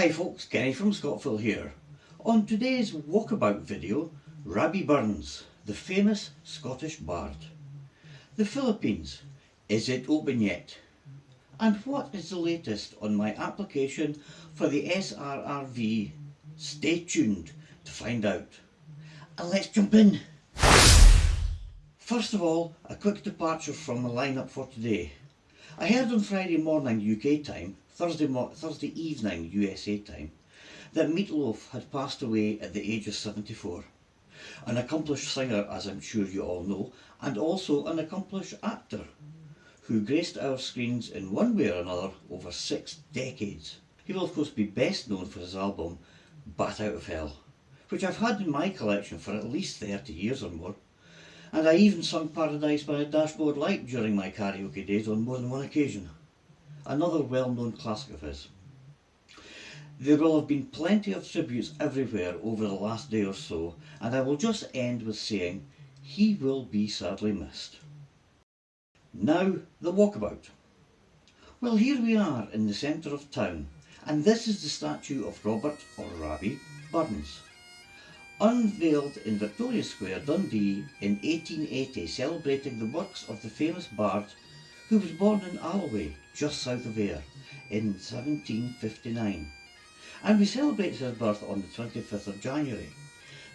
Hi folks, Kenny from ScotPhil here. On today's Walkabout video, Rabbie Burns, the famous Scottish bard. The Philippines, is it open yet? And what is the latest on my application for the SRRV? Stay tuned to find out. And let's jump in. First of all, a quick departure from the lineup for today. I heard on Friday morning UK time, Thursday evening USA time, that Meatloaf had passed away at the age of 74. An accomplished singer, as I'm sure you all know, and also an accomplished actor, who graced our screens in one way or another over 6 decades. He will of course be best known for his album Bat Out of Hell, which I've had in my collection for at least 30 years or more, and I even sung Paradise by a Dashboard Light during my karaoke days on more than one occasion. Another well-known classic of his. There will have been plenty of tributes everywhere over the last day or so, and I will just end with saying he will be sadly missed. Now, the Walkabout. Well, here we are in the centre of town, and this is the statue of Robert, or Rabbie, Burns. Unveiled in Victoria Square, Dundee in 1880, celebrating the works of the famous bard who was born in Alloway, just south of Ayr, in 1759. And we celebrate his birth on the 25th of January.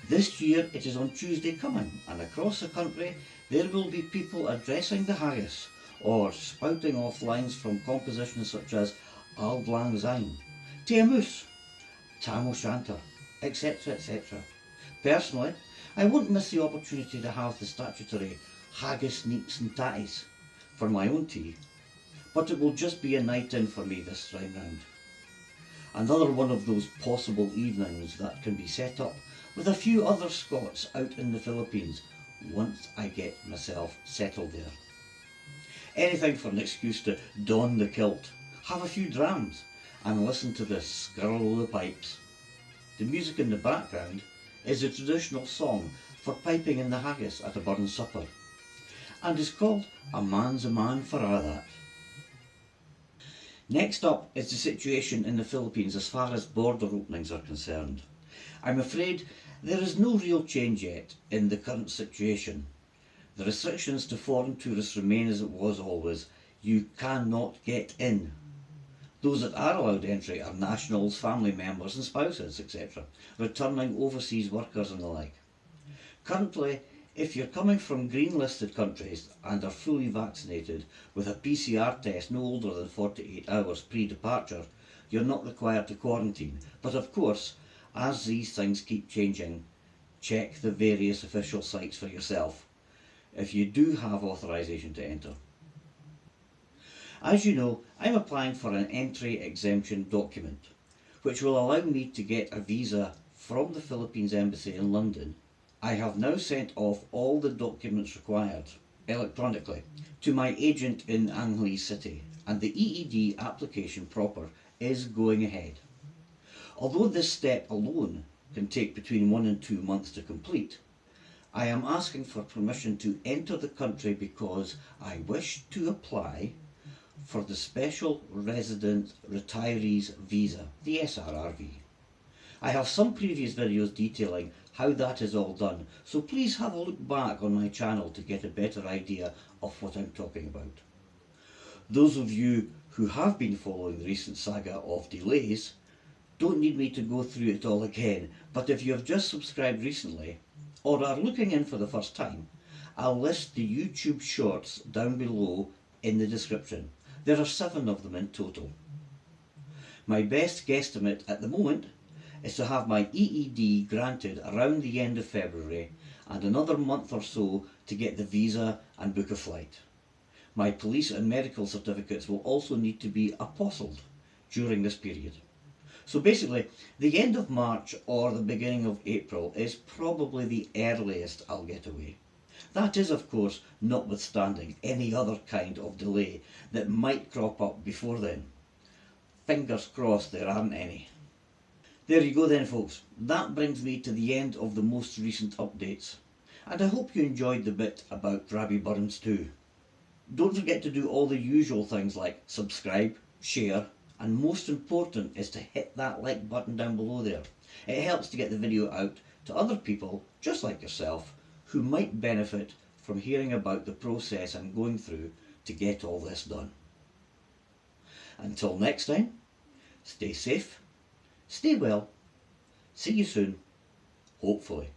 This year it is on Tuesday coming, and across the country there will be people addressing the haggis, or spouting off lines from compositions such as Auld Lang Syne, Tea Moose, Tam O'Shanter, etc, etc. Personally, I won't miss the opportunity to have the statutory haggis, neeps and tatties for my own tea, but it will just be a night in for me this time round. Another one of those possible evenings that can be set up with a few other Scots out in the Philippines once I get myself settled there. Anything for an excuse to don the kilt, have a few drams and listen to the skirl of the pipes. The music in the background is a traditional song for piping in the haggis at a Burns supper, and is called A Man's a Man for a' that. Next up is the situation in the Philippines as far as border openings are concerned. I'm afraid there is no real change yet in the current situation. The restrictions to foreign tourists remain as it was always. You cannot get in. Those that are allowed entry are nationals, family members and spouses, etc., returning overseas workers and the like. Currently, if you're coming from green listed countries and are fully vaccinated with a PCR test no older than 48 hours pre-departure, you're not required to quarantine. But of course, as these things keep changing, check the various official sites for yourself if you do have authorisation to enter. As you know, I'm applying for an entry exemption document, which will allow me to get a visa from the Philippines Embassy in London. I have now sent off all the documents required electronically to my agent in Angley City, and the EED application proper is going ahead. Although this step alone can take between 1 and 2 months to complete, I am asking for permission to enter the country because I wish to apply for the Special Resident Retirees Visa, the SRRV. I have some previous videos detailing how that is all done, so please have a look back on my channel to get a better idea of what I'm talking about. Those of you who have been following the recent saga of delays don't need me to go through it all again, but if you have just subscribed recently or are looking in for the first time, I'll list the YouTube shorts down below in the description. There are 7 of them in total. My best guesstimate at the moment is to have my EED granted around the end of February and another month or so to get the visa and book a flight. My police and medical certificates will also need to be apostilled during this period. So basically, the end of March or the beginning of April is probably the earliest I'll get away. That is, of course, notwithstanding any other kind of delay that might crop up before then. Fingers crossed there aren't any. There you go then folks, that brings me to the end of the most recent updates, and I hope you enjoyed the bit about Rabbie Burns too. Don't forget to do all the usual things like subscribe, share and most important is to hit that like button down below there. It helps to get the video out to other people just like yourself who might benefit from hearing about the process I'm going through to get all this done. Until next time, stay safe, stay well, see you soon, hopefully.